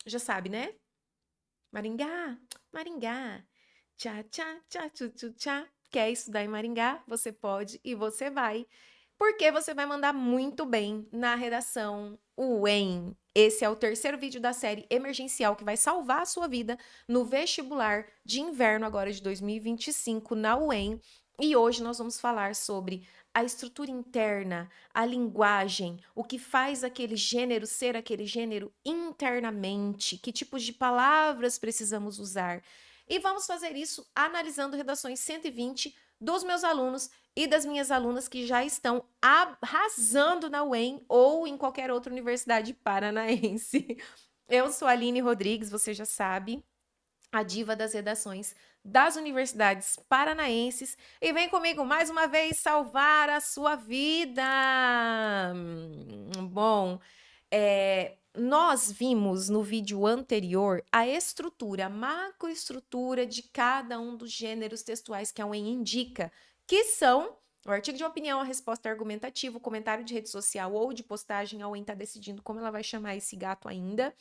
Já sabe, né? Maringá, Maringá. Tchá, tchá, tchá, tchu, tchu, tchá. Quer estudar em Maringá? Você pode e você vai. Porque você vai mandar muito bem na redação UEM. Esse é o terceiro vídeo da série emergencial que vai salvar a sua vida no vestibular de inverno agora de 2025 na UEM. E hoje nós vamos falar sobre a estrutura interna, a linguagem, o que faz aquele gênero ser aquele gênero internamente, que tipos de palavras precisamos usar. E vamos fazer isso analisando redações 120 dos meus alunos e das minhas alunas que já estão arrasando na UEM ou em qualquer outra universidade paranaense. Eu sou a Aline Rodrigues, você já sabe, a diva das redações das universidades paranaenses, e vem comigo mais uma vez salvar a sua vida. Bom, nós vimos no vídeo anterior a estrutura, a macroestrutura de cada um dos gêneros textuais que a UEM indica, que são o artigo de opinião, a resposta argumentativa, o comentário de rede social ou de postagem. A UEM está decidindo como ela vai chamar esse gato ainda.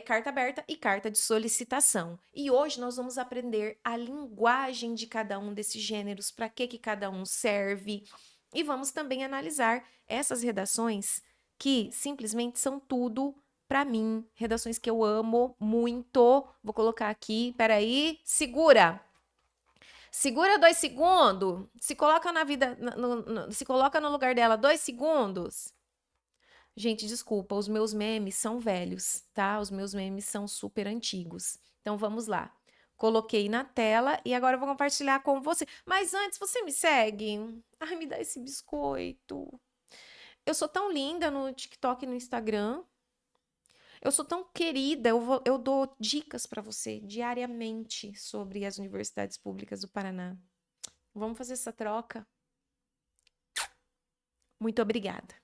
Carta aberta e carta de solicitação. E hoje nós vamos aprender a linguagem de cada um desses gêneros, para que cada um serve. E vamos também analisar essas redações que simplesmente são tudo para mim, redações que eu amo muito. Vou colocar aqui, peraí, segura. Segura 2 segundos. Se coloca na vida, se coloca no lugar dela 2 segundos. Gente, desculpa, os meus memes são velhos, tá? Os meus memes são super antigos. Então vamos lá. Coloquei na tela e agora eu vou compartilhar com você. Mas antes, você me segue? Ai, me dá esse biscoito. Eu sou tão linda no TikTok e no Instagram. Eu sou tão querida. Eu dou dicas para você diariamente sobre as universidades públicas do Paraná. Vamos fazer essa troca? Muito obrigada.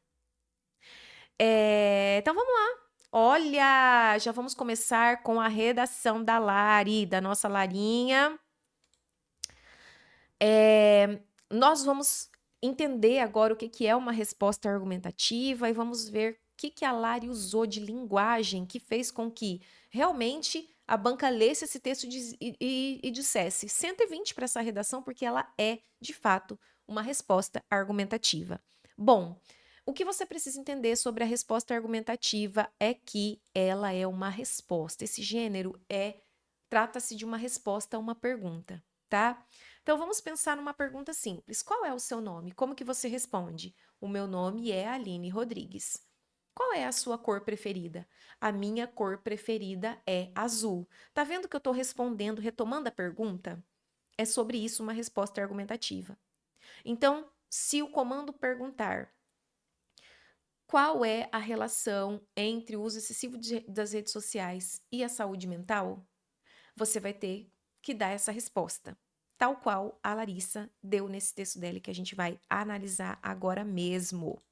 Então vamos lá. Olha, já vamos começar com a redação da Lari, da nossa Larinha. Nós vamos entender agora o que é uma resposta argumentativa e vamos ver o que a Lari usou de linguagem que fez com que realmente a banca lesse esse texto e dissesse 120 para essa redação, porque ela é, de fato, uma resposta argumentativa. Bom, o que você precisa entender sobre a resposta argumentativa é que ela é uma resposta. Esse gênero trata-se de uma resposta a uma pergunta, tá? Então vamos pensar numa pergunta simples. Qual é o seu nome? Como que você responde? O meu nome é Aline Rodrigues. Qual é a sua cor preferida? A minha cor preferida é azul. Tá vendo que eu estou respondendo, retomando a pergunta? É sobre isso uma resposta argumentativa. Então, se o comando perguntar qual é a relação entre o uso excessivo das redes sociais e a saúde mental, você vai ter que dar essa resposta, tal qual a Larissa deu nesse texto dela que a gente vai analisar agora mesmo.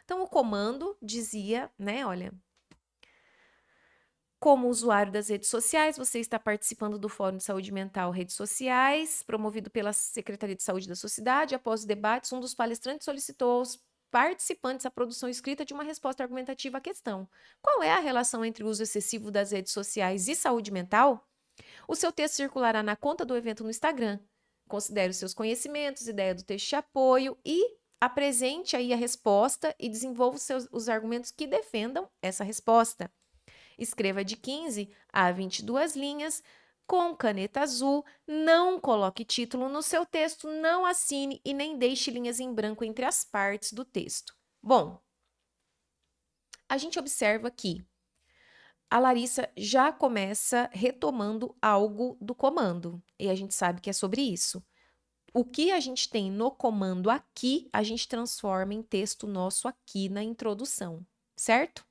Então, o comando dizia, né, olha, como usuário das redes sociais, você está participando do Fórum de Saúde Mental Redes Sociais, promovido pela Secretaria de Saúde da sua cidade. Após os debates, um dos palestrantes solicitou aos participantes a produção escrita de uma resposta argumentativa à questão. Qual é a relação entre o uso excessivo das redes sociais e saúde mental? O seu texto circulará na conta do evento no Instagram. Considere os seus conhecimentos, ideia do texto de apoio e apresente aí a resposta e desenvolva os argumentos que defendam essa resposta. Escreva de 15 a 22 linhas com caneta azul, não coloque título no seu texto, não assine e nem deixe linhas em branco entre as partes do texto. Bom, a gente observa que a Larissa já começa retomando algo do comando, e a gente sabe que é sobre isso. O que a gente tem no comando aqui, a gente transforma em texto nosso aqui na introdução, certo?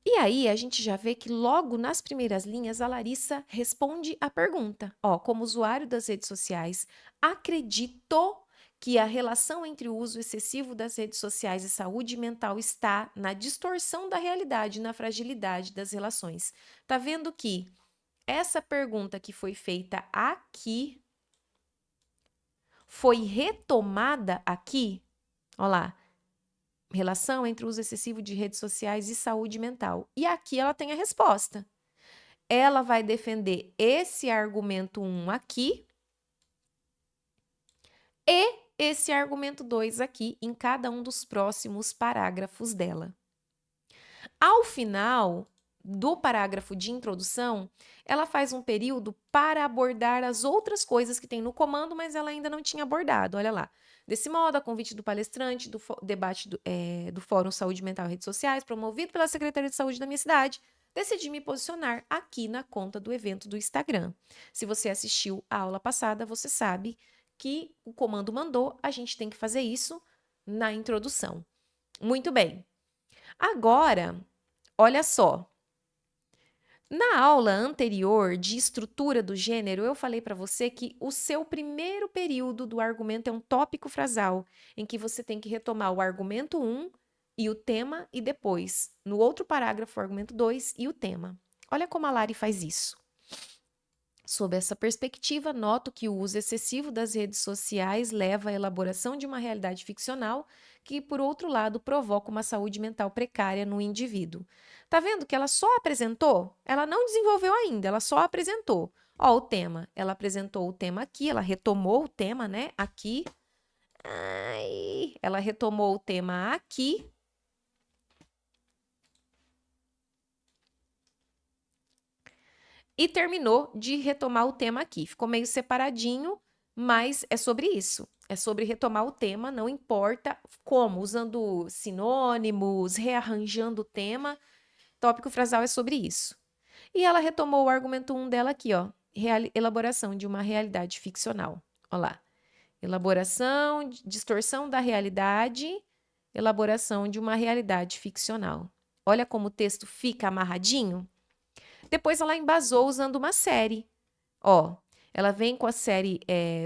E aí a gente já vê que logo nas primeiras linhas a Larissa responde a pergunta. Ó, como usuário das redes sociais, acredito que a relação entre o uso excessivo das redes sociais e saúde mental está na distorção da realidade, na fragilidade das relações. Tá vendo que essa pergunta que foi feita aqui foi retomada aqui? Ó lá, relação entre o uso excessivo de redes sociais e saúde mental. E aqui ela tem a resposta. Ela vai defender esse argumento 1 aqui e esse argumento 2 aqui em cada um dos próximos parágrafos dela. Ao final do parágrafo de introdução, ela faz um período para abordar as outras coisas que tem no comando, mas ela ainda não tinha abordado. Olha lá. Desse modo, a convite do palestrante, do debate do Fórum Saúde Mental e Redes Sociais, promovido pela Secretaria de Saúde da minha cidade, decidi me posicionar aqui na conta do evento do Instagram. Se você assistiu a aula passada, você sabe que o comando mandou, a gente tem que fazer isso na introdução. Muito bem. Agora, olha só. Na aula anterior de estrutura do gênero, eu falei para você que o seu primeiro período do argumento é um tópico frasal, em que você tem que retomar o argumento 1 e o tema, e depois, no outro parágrafo, o argumento 2 e o tema. Olha como a Lari faz isso. Sob essa perspectiva, noto que o uso excessivo das redes sociais leva à elaboração de uma realidade ficcional que, por outro lado, provoca uma saúde mental precária no indivíduo. Tá vendo que ela só apresentou? Ela não desenvolveu ainda, ela só apresentou. Ó, o tema. Ela apresentou o tema aqui, ela retomou o tema, né? Aqui. Ai, ela retomou o tema aqui. E terminou de retomar o tema aqui. Ficou meio separadinho, mas é sobre isso. É sobre retomar o tema, não importa como, usando sinônimos, rearranjando o tema. Tópico frasal é sobre isso. E ela retomou o argumento 1 dela aqui, ó. Elaboração de uma realidade ficcional. Olha lá. Elaboração, distorção da realidade, elaboração de uma realidade ficcional. Olha como o texto fica amarradinho. Depois ela embasou usando uma série. Ó, ela vem com a série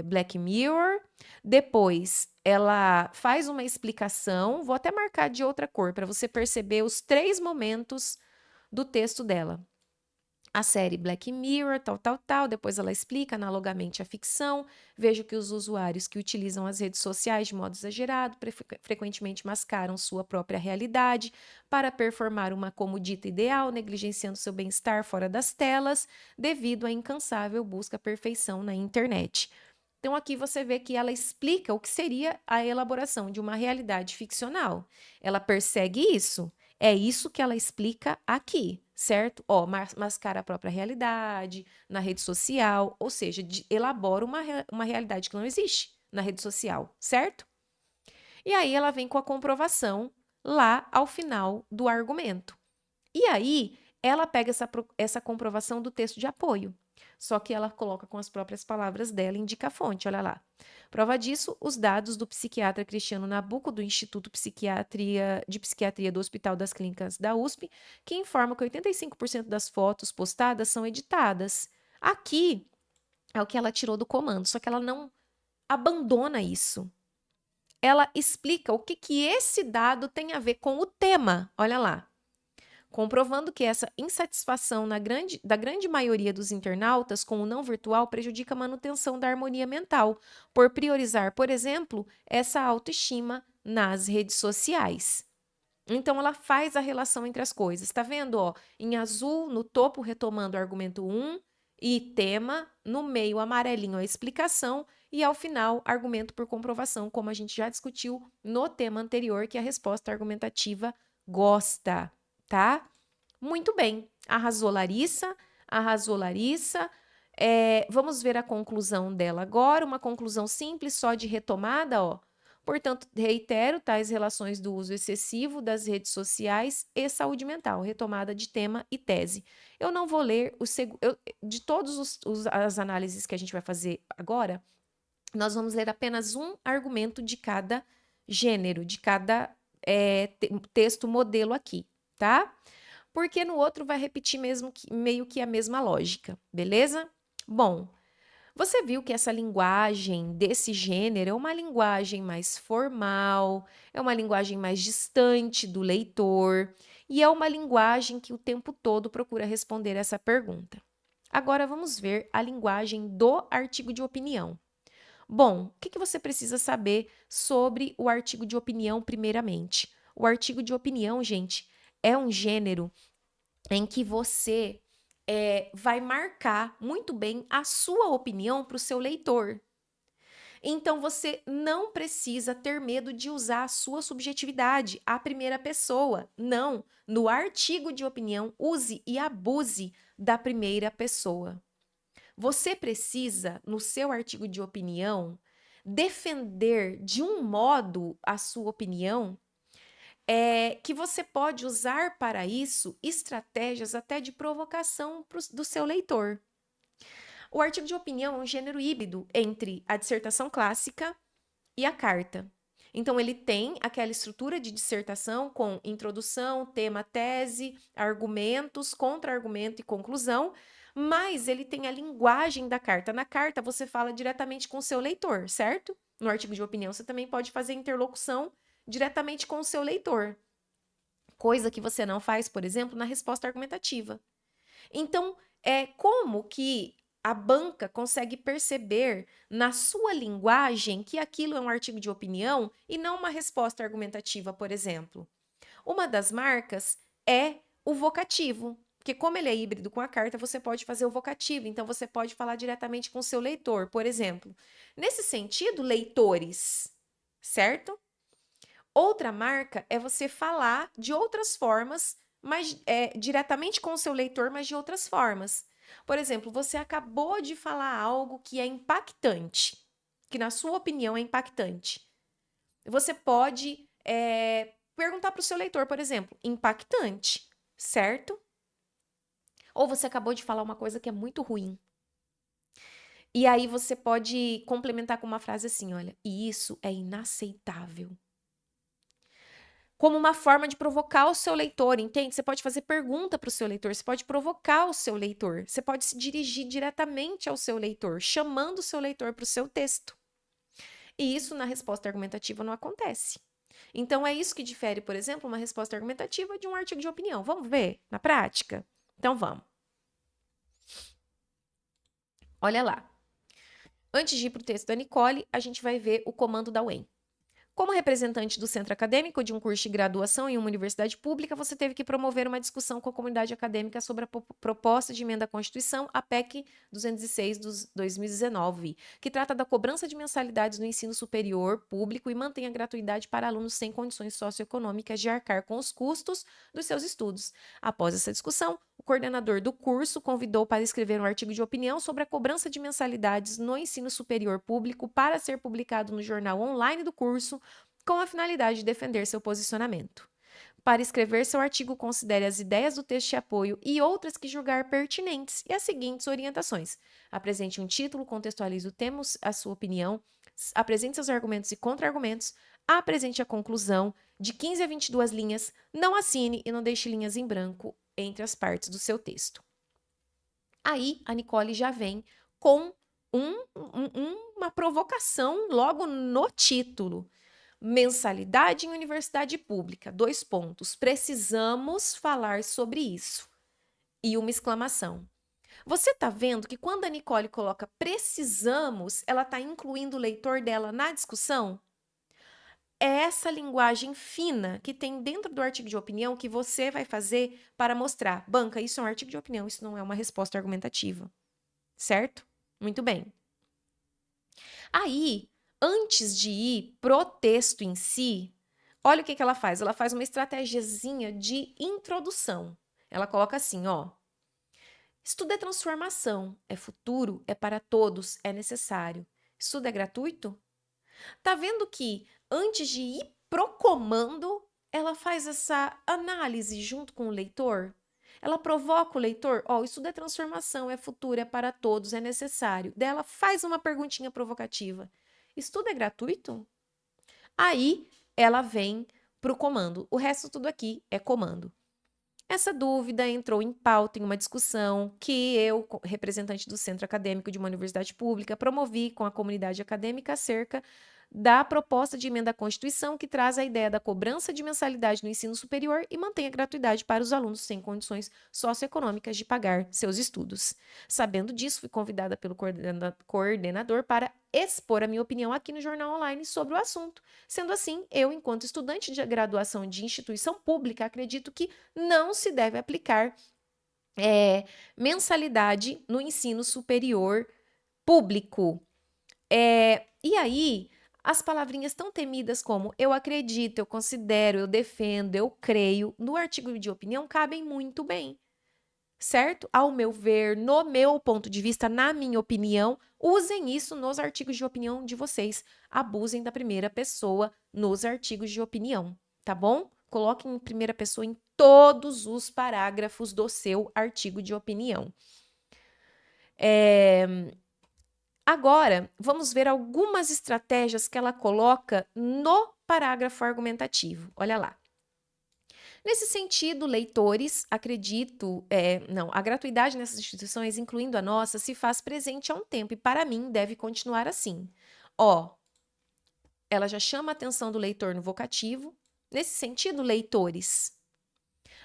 Black Mirror. Depois ela faz uma explicação. Vou até marcar de outra cor para você perceber os 3 momentos do texto dela. A série Black Mirror, tal. Depois ela explica analogamente a ficção. Vejo que os usuários que utilizam as redes sociais de modo exagerado frequentemente mascaram sua própria realidade para performar uma como dita ideal, negligenciando seu bem-estar fora das telas, devido à incansável busca perfeição na internet. Então, aqui você vê que ela explica o que seria a elaboração de uma realidade ficcional. Ela persegue isso. É isso que ela explica aqui, certo? Ó, mascara a própria realidade na rede social, ou seja, elabora uma realidade que não existe na rede social, certo? E aí ela vem com a comprovação lá ao final do argumento. E aí ela pega essa comprovação do texto de apoio. Só que ela coloca com as próprias palavras dela e indica a fonte, olha lá. Prova disso, os dados do psiquiatra Cristiano Nabuco, do Instituto de Psiquiatria do Hospital das Clínicas da USP, que informa que 85% das fotos postadas são editadas. Aqui é o que ela tirou do comando, só que ela não abandona isso. Ela explica o que esse dado tem a ver com o tema, olha lá. Comprovando que essa insatisfação da grande maioria dos internautas com o não virtual prejudica a manutenção da harmonia mental, por priorizar, por exemplo, essa autoestima nas redes sociais. Então, ela faz a relação entre as coisas. Tá vendo? Ó, em azul, no topo, retomando o argumento 1 e tema, no meio, amarelinho, a explicação, e ao final, argumento por comprovação, como a gente já discutiu no tema anterior, que a resposta argumentativa gosta. Tá? Muito bem. Arrasou Larissa, arrasou Larissa. Vamos ver a conclusão dela agora, uma conclusão simples, só de retomada, ó. Portanto, reitero, tais relações do uso excessivo das redes sociais e saúde mental, retomada de tema e tese. Eu não vou ler de todas as análises que a gente vai fazer agora, nós vamos ler apenas um argumento de cada gênero, de cada texto modelo aqui, tá? Porque no outro vai repetir meio que a mesma lógica, beleza? Bom, você viu que essa linguagem desse gênero é uma linguagem mais formal, é uma linguagem mais distante do leitor e é uma linguagem que o tempo todo procura responder essa pergunta. Agora vamos ver a linguagem do artigo de opinião. Bom, o que você precisa saber sobre o artigo de opinião, primeiramente? O artigo de opinião, gente, é um gênero em que você vai marcar muito bem a sua opinião para o seu leitor. Então você não precisa ter medo de usar a sua subjetividade, a primeira pessoa. Não. No artigo de opinião, use e abuse da primeira pessoa. Você precisa, no seu artigo de opinião, defender de um modo a sua opinião que você pode usar para isso estratégias até de provocação do seu leitor. O artigo de opinião é um gênero híbrido entre a dissertação clássica e a carta. Então, ele tem aquela estrutura de dissertação com introdução, tema, tese, argumentos, contra-argumento e conclusão, mas ele tem a linguagem da carta. Na carta, você fala diretamente com o seu leitor, certo? No artigo de opinião, você também pode fazer interlocução diretamente com o seu leitor, coisa que você não faz, por exemplo, na resposta argumentativa. Então, como que a banca consegue perceber na sua linguagem que aquilo é um artigo de opinião e não uma resposta argumentativa, por exemplo? Uma das marcas é o vocativo, porque como ele é híbrido com a carta, você pode fazer o vocativo, então você pode falar diretamente com o seu leitor, por exemplo. Nesse sentido, leitores, certo? Outra marca é você falar de outras formas, mas diretamente com o seu leitor, mas de outras formas. Por exemplo, você acabou de falar algo que é impactante, que na sua opinião é impactante. Você pode perguntar para o seu leitor, por exemplo, impactante, certo? Ou você acabou de falar uma coisa que é muito ruim. E aí você pode complementar com uma frase assim, olha, e isso é inaceitável. Como uma forma de provocar o seu leitor, entende? Você pode fazer pergunta para o seu leitor, você pode provocar o seu leitor, você pode se dirigir diretamente ao seu leitor, chamando o seu leitor para o seu texto. E isso na resposta argumentativa não acontece. Então é isso que difere, por exemplo, uma resposta argumentativa de um artigo de opinião. Vamos ver na prática? Então vamos. Olha lá. Antes de ir para o texto da Nicole, a gente vai ver o comando da UEM. Como representante do centro acadêmico de um curso de graduação em uma universidade pública, você teve que promover uma discussão com a comunidade acadêmica sobre a proposta de emenda à Constituição, a PEC 206 de 2019, que trata da cobrança de mensalidades no ensino superior público e mantém a gratuidade para alunos sem condições socioeconômicas de arcar com os custos dos seus estudos. Após essa discussão, o coordenador do curso convidou para escrever um artigo de opinião sobre a cobrança de mensalidades no ensino superior público para ser publicado no jornal online do curso, com a finalidade de defender seu posicionamento. Para escrever seu artigo, considere as ideias do texto de apoio e outras que julgar pertinentes e as seguintes orientações. Apresente um título, contextualize o tema, a sua opinião, apresente seus argumentos e contra-argumentos, apresente a conclusão, de 15 a 22 linhas, não assine e não deixe linhas em branco entre as partes do seu texto. Aí, a Nicole já vem com uma provocação logo no título. Mensalidade em universidade pública, 2 pontos. Precisamos falar sobre isso. E uma exclamação. Você tá vendo que quando a Nicole coloca precisamos, ela tá incluindo o leitor dela na discussão? É essa linguagem fina que tem dentro do artigo de opinião que você vai fazer para mostrar, banca, isso é um artigo de opinião, isso não é uma resposta argumentativa. Certo? Muito bem. Aí, antes de ir pro texto em si, olha o que ela faz. Ela faz uma estratégiazinha de introdução. Ela coloca assim, ó. Estudo é transformação, é futuro, é para todos, é necessário. Estudo é gratuito? Tá vendo que antes de ir pro comando, ela faz essa análise junto com o leitor? Ela provoca o leitor, ó, estudo é transformação, é futuro, é para todos, é necessário. Daí ela faz uma perguntinha provocativa. Estudo é gratuito? Aí ela vem pro comando. O resto tudo aqui é comando. Essa dúvida entrou em pauta em uma discussão que eu, representante do centro acadêmico de uma universidade pública, promovi com a comunidade acadêmica acerca da proposta de emenda à Constituição que traz a ideia da cobrança de mensalidade no ensino superior e mantém a gratuidade para os alunos sem condições socioeconômicas de pagar seus estudos. Sabendo disso, fui convidada pelo coordenador para expor a minha opinião aqui no Jornal Online sobre o assunto. Sendo assim, eu, enquanto estudante de graduação de instituição pública, acredito que não se deve aplicar mensalidade no ensino superior público. E aí, as palavrinhas tão temidas como eu acredito, eu considero, eu defendo, eu creio, no artigo de opinião cabem muito bem, certo? Ao meu ver, no meu ponto de vista, na minha opinião, usem isso nos artigos de opinião de vocês. Abusem da primeira pessoa nos artigos de opinião, tá bom? Coloquem em primeira pessoa em todos os parágrafos do seu artigo de opinião. Agora, vamos ver algumas estratégias que ela coloca no parágrafo argumentativo. Olha lá. Nesse sentido, leitores, acredito, a gratuidade nessas instituições, incluindo a nossa, se faz presente há um tempo e, para mim, deve continuar assim. Ela já chama a atenção do leitor no vocativo. Nesse sentido, leitores,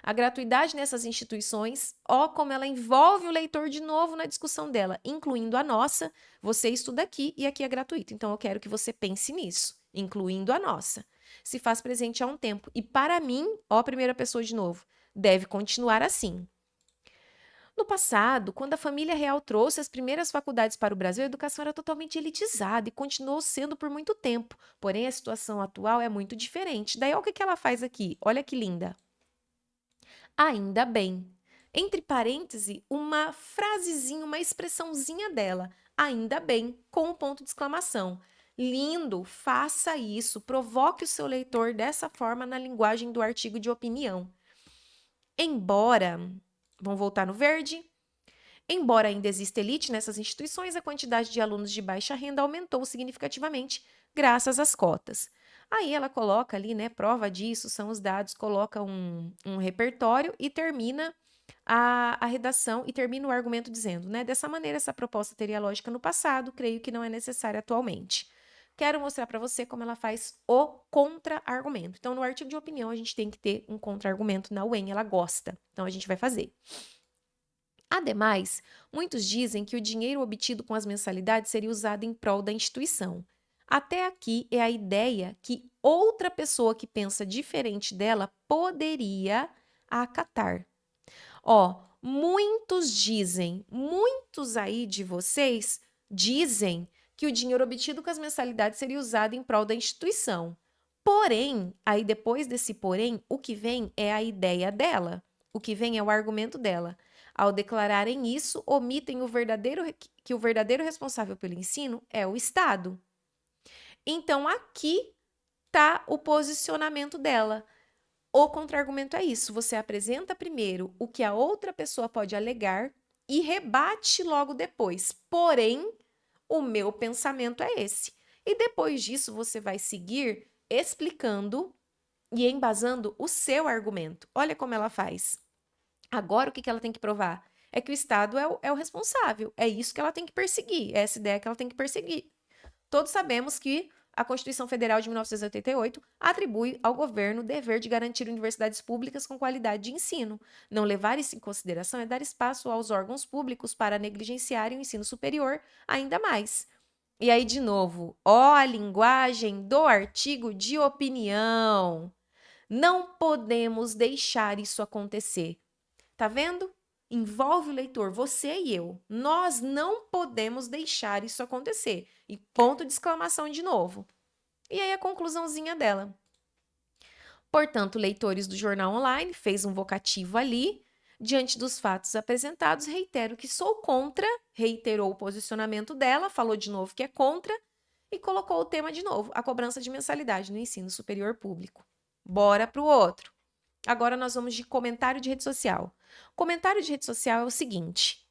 a gratuidade nessas instituições, como ela envolve o leitor de novo na discussão dela, incluindo a nossa, você estuda aqui e aqui é gratuito. Então, eu quero que você pense nisso, incluindo a nossa. Se faz presente há um tempo. E para mim, primeira pessoa de novo, deve continuar assim. No passado, quando a família real trouxe as primeiras faculdades para o Brasil, a educação era totalmente elitizada e continuou sendo por muito tempo. Porém, a situação atual é muito diferente. Daí, olha o que ela faz aqui. Olha que linda. Ainda bem. Entre parênteses, uma frasezinha, uma expressãozinha dela. Ainda bem, com um ponto de exclamação. Lindo, faça isso, provoque o seu leitor dessa forma na linguagem do artigo de opinião. Embora, vamos voltar no verde. Embora ainda exista elite nessas instituições, a quantidade de alunos de baixa renda aumentou significativamente graças às cotas. Aí ela coloca ali, né, prova disso, são os dados, coloca um repertório e termina a redação e termina o argumento dizendo, né, dessa maneira essa proposta teria lógica no passado, creio que não é necessária atualmente. Quero mostrar para você como ela faz o contra-argumento. Então, no artigo de opinião, a gente tem que ter um contra-argumento na UEM, ela gosta. Então, a gente vai fazer. Ademais, muitos dizem que o dinheiro obtido com as mensalidades seria usado em prol da instituição. Até aqui é a ideia que outra pessoa que pensa diferente dela poderia acatar. Muitos aí de vocês dizem que o dinheiro obtido com as mensalidades seria usado em prol da instituição. Porém, aí depois desse porém, o que vem é a ideia dela. O que vem é o argumento dela. Ao declararem isso, omitem que o verdadeiro responsável pelo ensino é o Estado. Então, aqui está o posicionamento dela. O contra-argumento é isso. Você apresenta primeiro o que a outra pessoa pode alegar e rebate logo depois. Porém, o meu pensamento é esse. E depois disso, você vai seguir explicando e embasando o seu argumento. Olha como ela faz. Agora, o que ela tem que provar? É que o Estado é o responsável. É isso que ela tem que perseguir. É essa ideia que ela tem que perseguir. Todos sabemos que a Constituição Federal de 1988 atribui ao governo o dever de garantir universidades públicas com qualidade de ensino. Não levar isso em consideração é dar espaço aos órgãos públicos para negligenciarem o ensino superior ainda mais. E aí, de novo, a linguagem do artigo de opinião. Não podemos deixar isso acontecer. Tá vendo? Envolve o leitor, você e eu. Nós não podemos deixar isso acontecer. E ponto de exclamação de novo. E aí a conclusãozinha dela. Portanto, leitores do jornal online, fez um vocativo ali. Diante dos fatos apresentados, reitero que sou contra, reiterou o posicionamento dela, falou de novo que é contra e colocou o tema de novo, a cobrança de mensalidade no ensino superior público. Bora para o outro. Agora nós vamos de comentário de rede social. Comentário de rede social é o seguinte: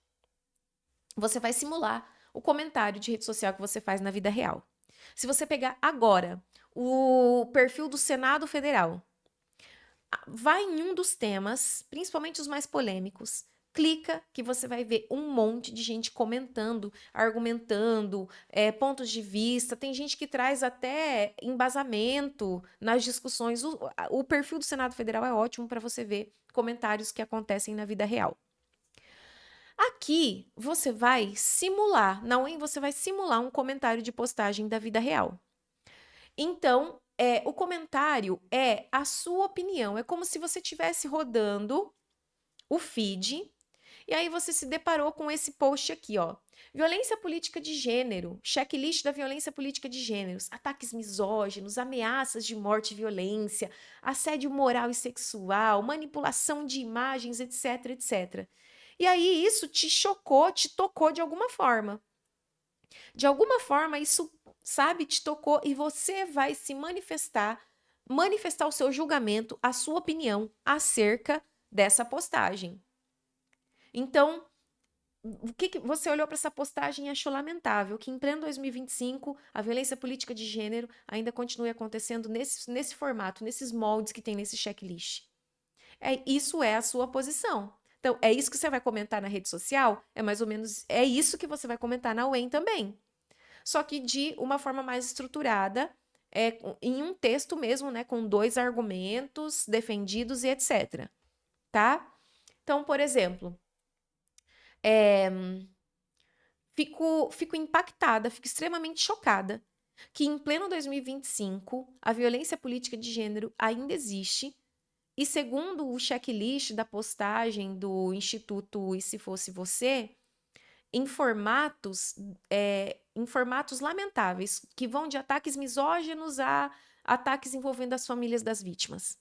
você vai simular o comentário de rede social que você faz na vida real. Se você pegar agora o perfil do Senado Federal, vai em um dos temas, principalmente os mais polêmicos, Clica que você vai ver um monte de gente comentando, argumentando, pontos de vista. Tem gente que traz até embasamento nas discussões. O perfil do Senado Federal é ótimo para você ver comentários que acontecem na vida real. Aqui você vai simular, na UEM você vai simular um comentário de postagem da vida real. Então, o comentário é a sua opinião, é como se você estivesse rodando o feed e aí você se deparou com esse post aqui, ó. Violência política de gênero, checklist da violência política de gêneros, ataques misóginos, ameaças de morte e violência, assédio moral e sexual, manipulação de imagens, etc, etc. E aí isso te chocou, te tocou de alguma forma. De alguma forma isso, sabe, te tocou e você vai se manifestar o seu julgamento, a sua opinião acerca dessa postagem. Então, o que você olhou para essa postagem e achou lamentável que em pleno 2025 a violência política de gênero ainda continue acontecendo nesse formato, nesses moldes que tem nesse checklist. Isso é a sua posição. Então, é isso que você vai comentar na rede social? É mais ou menos, é isso que você vai comentar na UEM também. Só que de uma forma mais estruturada, em um texto mesmo, né, com 2 argumentos defendidos e etc. Tá? Então, por exemplo, fico impactada, fico extremamente chocada que em pleno 2025 a violência política de gênero ainda existe. E segundo o checklist da postagem do Instituto E Se Fosse Você, em formatos lamentáveis, que vão de ataques misóginos a ataques envolvendo as famílias das vítimas.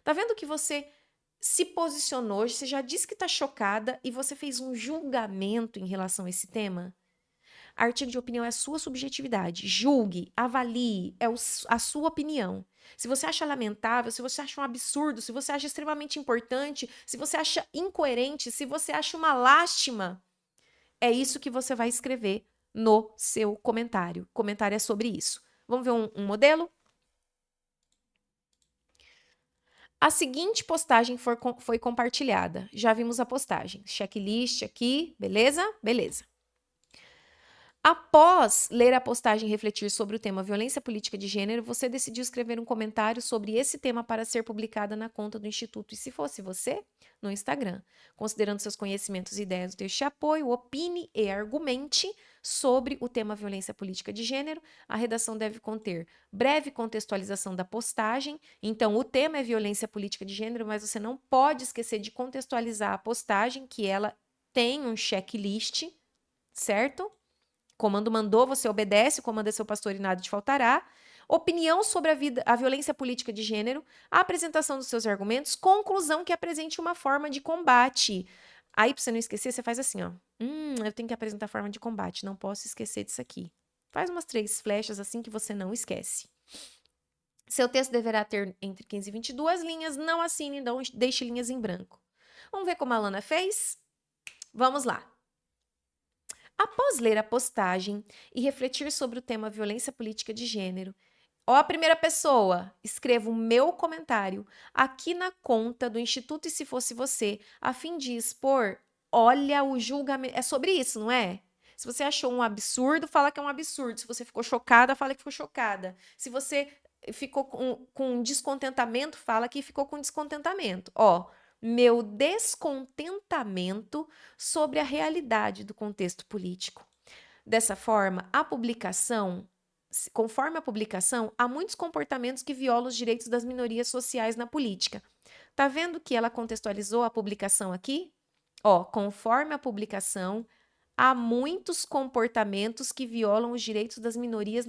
Tá vendo que você se posicionou, você já disse que está chocada e você fez um julgamento em relação a esse tema? Artigo de opinião é a sua subjetividade. Julgue, avalie, a sua opinião. Se você acha lamentável, se você acha um absurdo, se você acha extremamente importante, se você acha incoerente, se você acha uma lástima, é isso que você vai escrever no seu comentário. O comentário é sobre isso. Vamos ver um modelo? A seguinte postagem foi compartilhada. Já vimos a postagem. Checklist aqui, beleza? Beleza. Após ler a postagem e refletir sobre o tema violência política de gênero, você decidiu escrever um comentário sobre esse tema para ser publicada na conta do Instituto. E se fosse você, no Instagram. Considerando seus conhecimentos e ideias do texto de apoio, opine e argumente sobre o tema violência política de gênero. A redação deve conter breve contextualização da postagem. Então, o tema é violência política de gênero, mas você não pode esquecer de contextualizar a postagem, que ela tem um checklist, certo? Comando mandou, você obedece, o comando é seu pastor e nada te faltará. Opinião sobre a violência política de gênero, a apresentação dos seus argumentos, conclusão que apresente uma forma de combate. Aí, para você não esquecer, você faz assim, ó. Eu tenho que apresentar forma de combate, não posso esquecer disso aqui. Faz umas 3 flechas assim que você não esquece. Seu texto deverá ter entre 15 e 22 linhas, não assine, não deixe linhas em branco. Vamos ver como a Lana fez? Vamos lá. Após ler a postagem e refletir sobre o tema violência política de gênero, ó, a primeira pessoa, escreva o meu comentário aqui na conta do Instituto E Se Fosse Você, a fim de expor, olha o julgamento. É sobre isso, não é? Se você achou um absurdo, fala que é um absurdo. Se você ficou chocada, fala que ficou chocada. Se você ficou com descontentamento, fala que ficou com descontentamento. Ó, meu descontentamento sobre a realidade do contexto político. Dessa forma, conforme a publicação, há muitos comportamentos que violam os direitos das minorias sociais na política. Tá vendo que ela contextualizou a publicação aqui? Ó, conforme a publicação, há muitos comportamentos que violam os direitos das minorias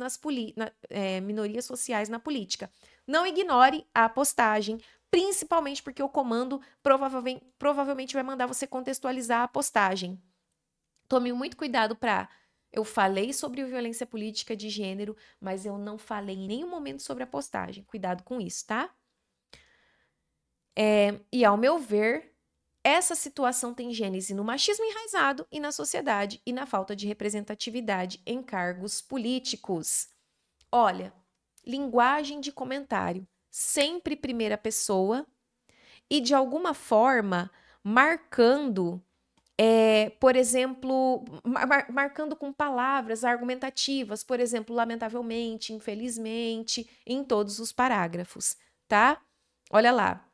minorias sociais na política. Não ignore a postagem, principalmente porque o comando provavelmente vai mandar você contextualizar a postagem. Tome muito cuidado para. Eu falei sobre violência política de gênero, mas eu não falei em nenhum momento sobre a postagem. Cuidado com isso, tá? E ao meu ver, essa situação tem gênese no machismo enraizado e na sociedade e na falta de representatividade em cargos políticos. Olha, linguagem de comentário, sempre primeira pessoa e de alguma forma marcando, por exemplo, marcando com palavras argumentativas, por exemplo, lamentavelmente, infelizmente, em todos os parágrafos, tá? Olha lá.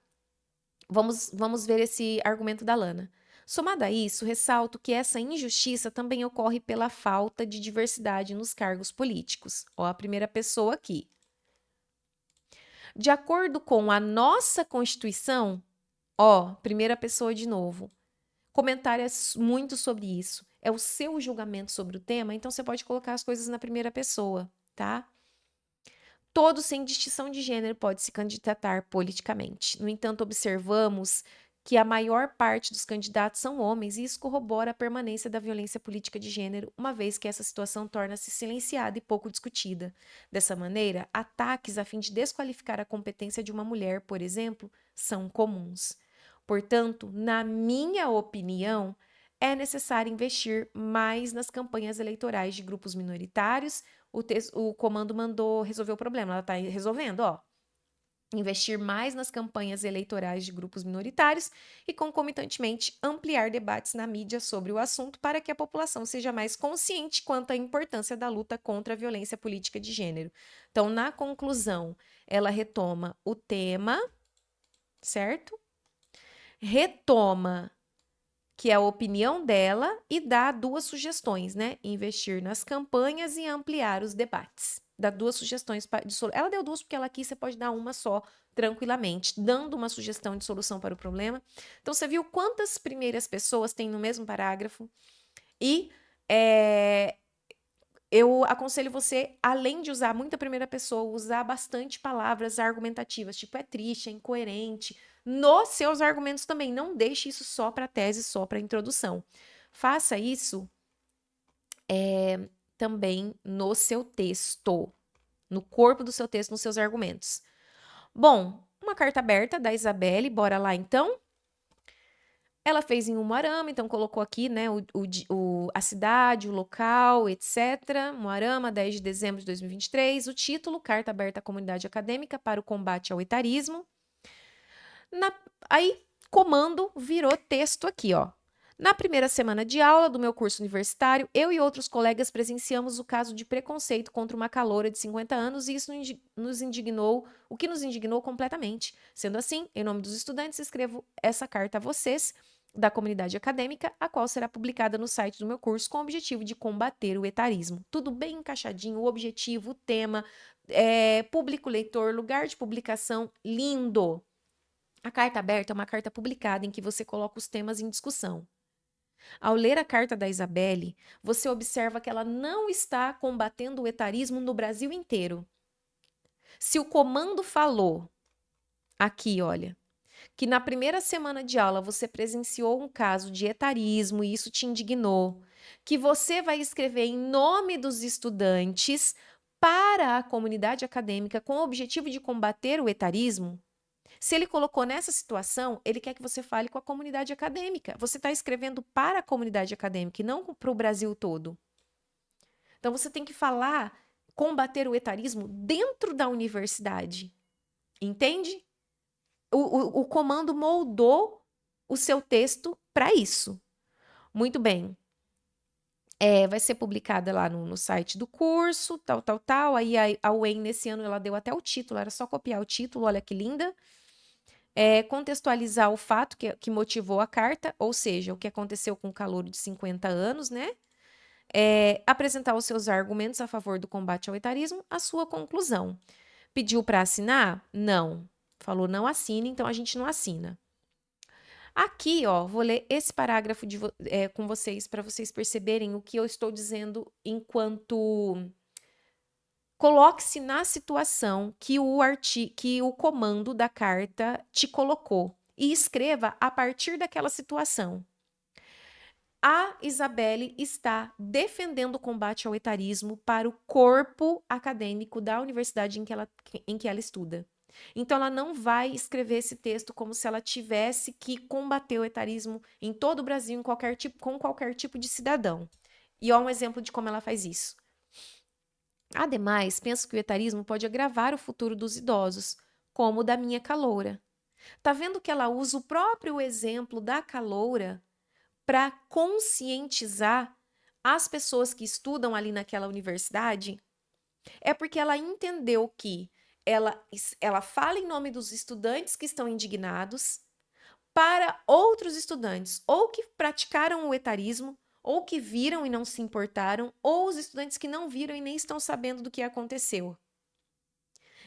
Vamos ver esse argumento da Lana. Somado a isso, ressalto que essa injustiça também ocorre pela falta de diversidade nos cargos políticos. Ó, a primeira pessoa aqui. De acordo com a nossa Constituição, ó, primeira pessoa de novo. Comentário muito sobre isso. É o seu julgamento sobre o tema, então você pode colocar as coisas na primeira pessoa, tá? Todo sem distinção de gênero pode se candidatar politicamente. No entanto, observamos que a maior parte dos candidatos são homens e isso corrobora a permanência da violência política de gênero, uma vez que essa situação torna-se silenciada e pouco discutida. Dessa maneira, ataques a fim de desqualificar a competência de uma mulher, por exemplo, são comuns. Portanto, na minha opinião, é necessário investir mais nas campanhas eleitorais de grupos minoritários. O comando mandou resolver o problema, ela está resolvendo, ó. Investir mais nas campanhas eleitorais de grupos minoritários e, concomitantemente, ampliar debates na mídia sobre o assunto para que a população seja mais consciente quanto à importância da luta contra a violência política de gênero. Então, na conclusão, ela retoma o tema, certo? Retoma que é a opinião dela e dá duas sugestões, né? Investir nas campanhas e ampliar os debates. Dá duas sugestões de solução. Ela deu duas porque ela quis, você pode dar uma só tranquilamente, dando uma sugestão de solução para o problema. Então, você viu quantas primeiras pessoas tem no mesmo parágrafo? E eu aconselho você, além de usar muita primeira pessoa, usar bastante palavras argumentativas, tipo é triste, é incoerente, nos seus argumentos também. Não deixe isso só para tese, só para introdução. Faça isso também no seu texto, no corpo do seu texto, nos seus argumentos. Bom, uma carta aberta da Isabelle, bora lá então? Ela fez em Umuarama, então colocou aqui, né, a cidade, o local, etc. Umuarama, 10 de dezembro de 2023. O título, Carta Aberta à Comunidade Acadêmica para o Combate ao Etarismo. Aí, comando virou texto aqui, ó. Na primeira semana de aula do meu curso universitário, eu e outros colegas presenciamos o caso de preconceito contra uma caloura de 50 anos e isso nos indignou, o que nos indignou completamente. Sendo assim, em nome dos estudantes, escrevo essa carta a vocês, da comunidade acadêmica, a qual será publicada no site do meu curso com o objetivo de combater o etarismo. Tudo bem encaixadinho, o objetivo, o tema, público leitor, lugar de publicação, lindo. A carta aberta é uma carta publicada em que você coloca os temas em discussão. Ao ler a carta da Isabelle, você observa que ela não está combatendo o etarismo no Brasil inteiro. Se o comando falou aqui, olha, que na primeira semana de aula você presenciou um caso de etarismo e isso te indignou, que você vai escrever em nome dos estudantes para a comunidade acadêmica com o objetivo de combater o etarismo, se ele colocou nessa situação, ele quer que você fale com a comunidade acadêmica. Você está escrevendo para a comunidade acadêmica e não para o Brasil todo. Então você tem que falar, combater o etarismo dentro da universidade. Entende? O comando moldou o seu texto para isso. Muito bem. Vai ser publicada lá no site do curso, tal, tal, tal. Aí a UEM, nesse ano, ela deu até o título, era só copiar o título, olha que linda. Contextualizar o fato que motivou a carta, ou seja, o que aconteceu com o calouro de 50 anos, né? Apresentar os seus argumentos a favor do combate ao etarismo, a sua conclusão. Pediu para assinar? Não. Falou não assine, então a gente não assina. Aqui, ó, vou ler esse parágrafo com vocês para vocês perceberem o que eu estou dizendo enquanto coloque-se na situação que o comando da carta te colocou e escreva a partir daquela situação. A Isabelle está defendendo o combate ao etarismo para o corpo acadêmico da universidade em que ela estuda. Então, ela não vai escrever esse texto como se ela tivesse que combater o etarismo em todo o Brasil, com qualquer tipo de cidadão. E ó, um exemplo de como ela faz isso. Ademais, penso que o etarismo pode agravar o futuro dos idosos, como o da minha caloura. Tá vendo que ela usa o próprio exemplo da caloura para conscientizar as pessoas que estudam ali naquela universidade? É porque ela entendeu que ela fala em nome dos estudantes que estão indignados para outros estudantes, ou que praticaram o etarismo, ou que viram e não se importaram, ou os estudantes que não viram e nem estão sabendo do que aconteceu.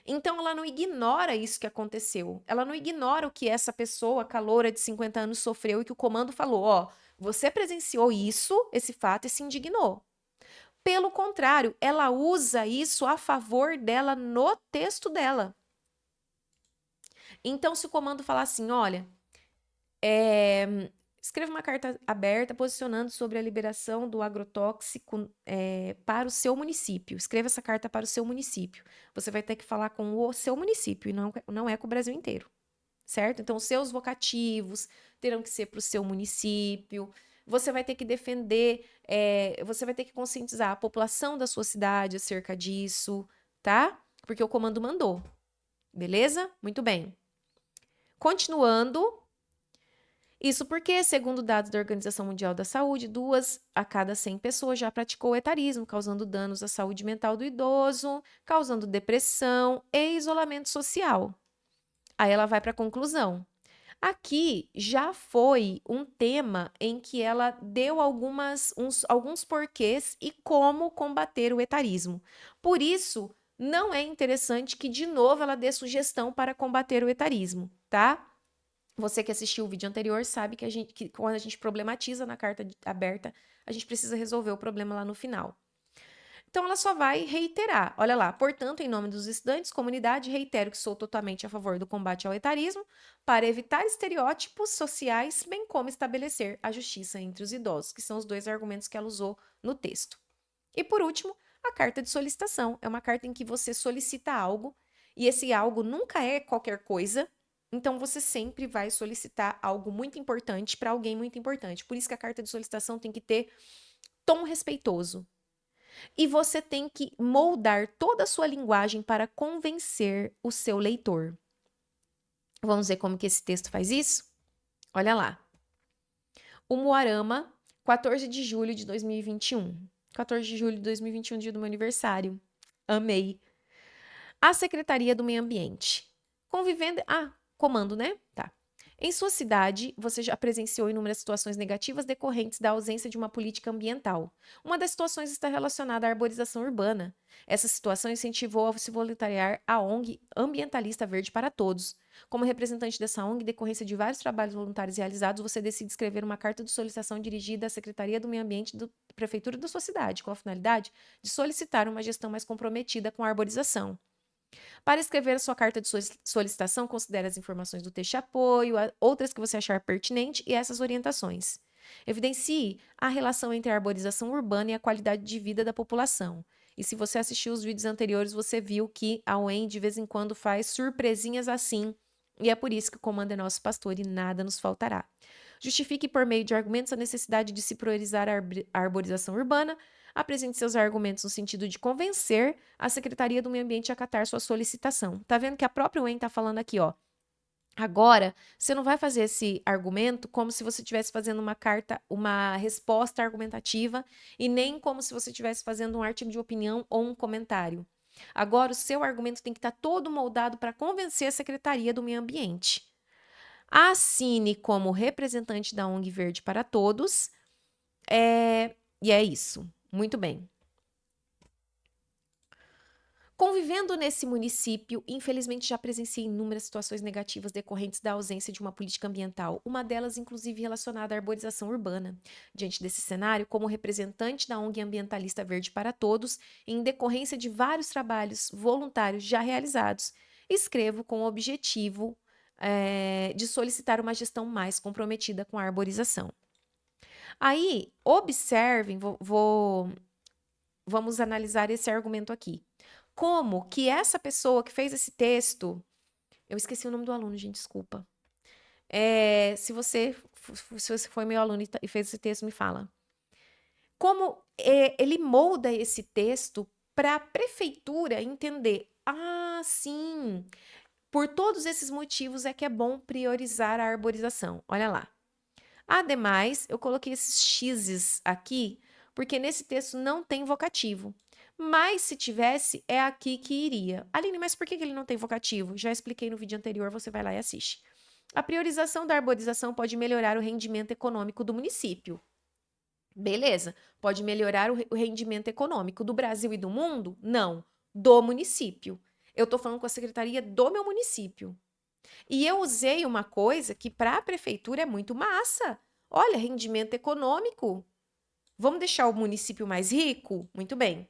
Então ela não ignora isso que aconteceu. Ela não ignora o que essa pessoa, caloura de 50 anos, sofreu e que o comando falou: ó, você presenciou isso, esse fato, e se indignou. Pelo contrário, ela usa isso a favor dela no texto dela. Então, se o comando falar assim, olha, escreva uma carta aberta posicionando sobre a liberação do agrotóxico para o seu município. Escreva essa carta para o seu município. Você vai ter que falar com o seu município e não é com o Brasil inteiro, certo? Então, os seus vocativos terão que ser para o seu município. Você vai ter que defender, você vai ter que conscientizar a população da sua cidade acerca disso, tá? Porque o comando mandou. Beleza? Muito bem. Continuando. Isso porque, segundo dados da Organização Mundial da Saúde, 2 a cada 100 pessoas já praticou o etarismo, causando danos à saúde mental do idoso, causando depressão e isolamento social. Aí ela vai para a conclusão. Aqui já foi um tema em que ela deu alguns porquês e como combater o etarismo. Por isso, não é interessante que, de novo, ela dê sugestão para combater o etarismo, tá? Você que assistiu o vídeo anterior sabe que quando a gente problematiza na carta aberta, a gente precisa resolver o problema lá no final. Então, ela só vai reiterar. Olha lá, portanto, em nome dos estudantes, comunidade, reitero que sou totalmente a favor do combate ao etarismo para evitar estereótipos sociais, bem como estabelecer a justiça entre os idosos, que são os 2 argumentos que ela usou no texto. E, por último, a carta de solicitação. É uma carta em que você solicita algo, e esse algo nunca é qualquer coisa, então você sempre vai solicitar algo muito importante para alguém muito importante. Por isso que a carta de solicitação tem que ter tom respeitoso. E você tem que moldar toda a sua linguagem para convencer o seu leitor. Vamos ver como que esse texto faz isso? Olha lá. O Moarama, 14 de julho de 2021. 14 de julho de 2021, dia do meu aniversário. Amei. A Secretaria do Meio Ambiente. Convivendo. Ah, comando, né? Tá. Em sua cidade, você já presenciou inúmeras situações negativas decorrentes da ausência de uma política ambiental. Uma das situações está relacionada à arborização urbana. Essa situação incentivou a se voluntariar a ONG Ambientalista Verde para Todos. Como representante dessa ONG, em decorrência de vários trabalhos voluntários realizados, você decide escrever uma carta de solicitação dirigida à Secretaria do Meio Ambiente da Prefeitura da sua cidade, com a finalidade de solicitar uma gestão mais comprometida com a arborização. Para escrever a sua carta de solicitação, considere as informações do texto de apoio, outras que você achar pertinente e essas orientações. Evidencie a relação entre a arborização urbana e a qualidade de vida da população. E se você assistiu os vídeos anteriores, você viu que a UEM de vez em quando faz surpresinhas assim, e é por isso que o comando é nosso pastor e nada nos faltará. Justifique por meio de argumentos a necessidade de se priorizar a arborização urbana. Apresente seus argumentos no sentido de convencer a Secretaria do Meio Ambiente a acatar sua solicitação. Tá vendo que a própria UEM tá falando aqui, ó. Agora, você não vai fazer esse argumento como se você estivesse fazendo uma carta, uma resposta argumentativa, e nem como se você estivesse fazendo um artigo de opinião ou um comentário. Agora, o seu argumento tem que estar todo moldado para convencer a Secretaria do Meio Ambiente. Assine como representante da ONG Verde para Todos. E é isso. Muito bem. Convivendo nesse município, infelizmente já presenciei inúmeras situações negativas decorrentes da ausência de uma política ambiental, uma delas inclusive relacionada à arborização urbana. Diante desse cenário, como representante da ONG Ambientalista Verde para Todos, em decorrência de vários trabalhos voluntários já realizados, escrevo com o objetivo de solicitar uma gestão mais comprometida com a arborização. Aí, observem, vamos analisar esse argumento aqui. Como que essa pessoa que fez esse texto, eu esqueci o nome do aluno, gente, desculpa. Se você foi meu aluno e fez esse texto, me fala. Como ele molda esse texto para a prefeitura entender. Ah, sim, Por todos esses motivos é que é bom priorizar a arborização. Olha lá. Ademais, eu coloquei esses x's aqui, porque nesse texto não tem vocativo. Mas se tivesse, é aqui que iria. Aline, mas por que ele não tem vocativo? Já expliquei no vídeo anterior, você vai lá e assiste. A priorização da arborização pode melhorar o rendimento econômico do município. Beleza, pode melhorar o rendimento econômico do Brasil e do mundo? Não, do município. Eu estou falando com a secretaria do meu município. E eu usei uma coisa que para a prefeitura é muito massa. Olha, rendimento econômico. Vamos deixar o município mais rico? Muito bem.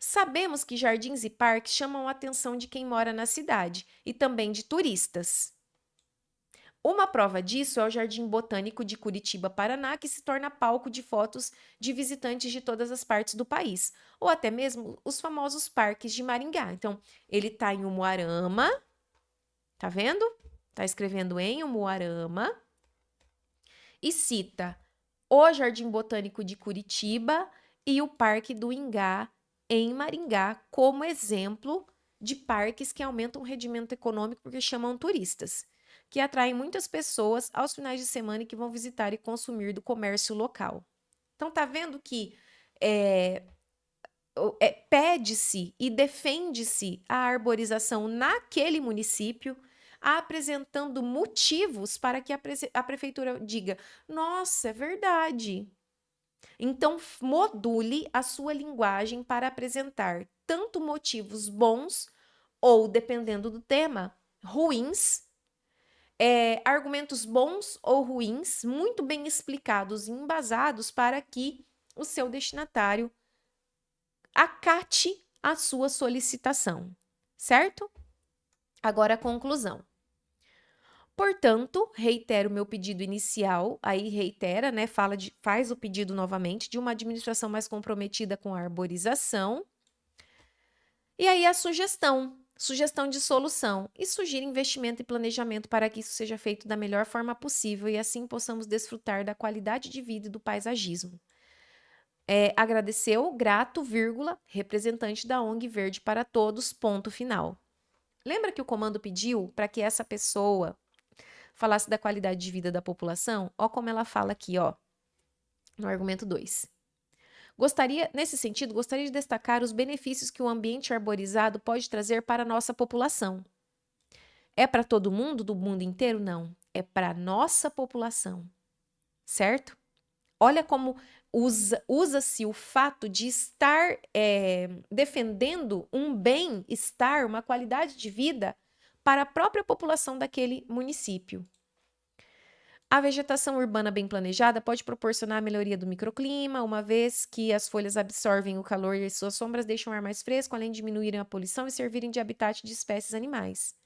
Sabemos que jardins e parques chamam a atenção de quem mora na cidade e também de turistas. Uma prova disso é o Jardim Botânico de Curitiba, Paraná, que se torna palco de fotos de visitantes de todas as partes do país, ou até mesmo os famosos parques de Maringá. Então, ele está em Umuarama, tá vendo? Está escrevendo em Umuarama e cita o Jardim Botânico de Curitiba e o Parque do Ingá, em Maringá, como exemplo de parques que aumentam o rendimento econômico porque chamam turistas, que atraem muitas pessoas aos finais de semana e que vão visitar e consumir do comércio local. Então, tá vendo que é, pede-se e defende-se a arborização naquele município, apresentando motivos para que a prefeitura diga: nossa, é verdade. Então, module a sua linguagem para apresentar tanto motivos bons ou, dependendo do tema, ruins, argumentos bons ou ruins, muito bem explicados e embasados para que o seu destinatário acate a sua solicitação, certo? Agora a conclusão. Portanto, reitero meu pedido inicial, aí reitera, né? Faz o pedido novamente de uma administração mais comprometida com a arborização. E aí a sugestão de solução, e sugira investimento e planejamento para que isso seja feito da melhor forma possível e assim possamos desfrutar da qualidade de vida e do paisagismo. Agradeceu, grato, vírgula, representante da ONG Verde para Todos, ponto final. Lembra que o comando pediu para que essa pessoa falasse da qualidade de vida da população? Ó como ela fala aqui, ó, no argumento 2. Nesse sentido, gostaria de destacar os benefícios que o ambiente arborizado pode trazer para a nossa população. É para todo mundo, do mundo inteiro? Não. É para a nossa população, certo? Olha como usa-se o fato de estar defendendo um bem-estar, uma qualidade de vida para a própria população daquele município. A vegetação urbana bem planejada pode proporcionar a melhoria do microclima, uma vez que as folhas absorvem o calor e suas sombras deixam o ar mais fresco, além de diminuírem a poluição e servirem de habitat de espécies animais.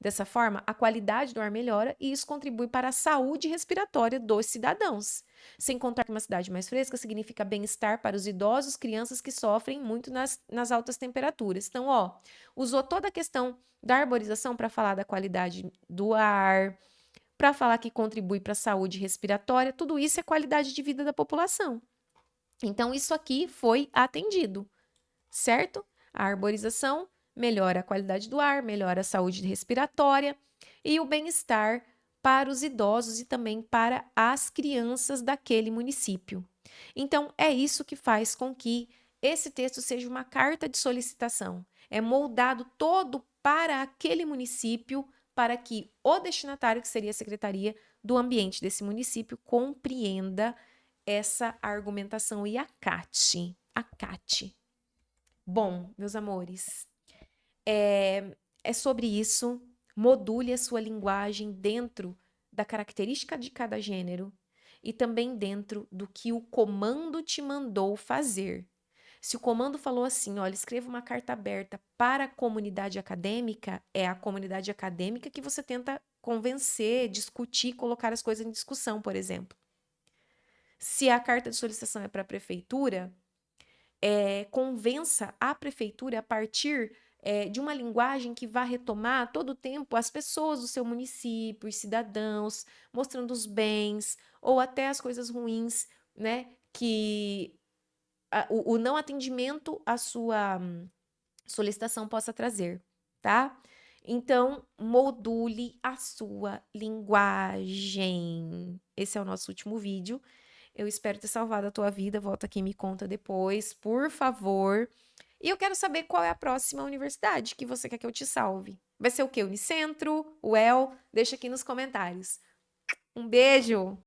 Dessa forma, a qualidade do ar melhora e isso contribui para a saúde respiratória dos cidadãos. Sem contar que uma cidade mais fresca significa bem-estar para os idosos, crianças que sofrem muito nas altas temperaturas. Então, ó, usou toda a questão da arborização para falar da qualidade do ar, para falar que contribui para a saúde respiratória, tudo isso é qualidade de vida da população. Então, isso aqui foi atendido, certo? A arborização melhora a qualidade do ar, melhora a saúde respiratória e o bem-estar para os idosos e também para as crianças daquele município. Então, é isso que faz com que esse texto seja uma carta de solicitação. É moldado todo para aquele município, para que o destinatário, que seria a secretaria do ambiente desse município, compreenda essa argumentação e acate. Acate. Bom, meus amores, é sobre isso. Module a sua linguagem dentro da característica de cada gênero e também dentro do que o comando te mandou fazer. Se o comando falou assim, olha, escreva uma carta aberta para a comunidade acadêmica, é a comunidade acadêmica que você tenta convencer, discutir, colocar as coisas em discussão, por exemplo. Se a carta de solicitação é para a prefeitura, convença a prefeitura a partir de uma linguagem que vá retomar todo o tempo as pessoas do seu município, os cidadãos, mostrando os bens ou até as coisas ruins, né, que o não atendimento à sua solicitação possa trazer, tá? Então, module a sua linguagem. Esse é o nosso último vídeo. Eu espero ter salvado a tua vida. Volta aqui e me conta depois, por favor. E eu quero saber qual é a próxima universidade que você quer que eu te salve. Vai ser o quê? Unicentro? UEL? Deixa aqui nos comentários. Um beijo!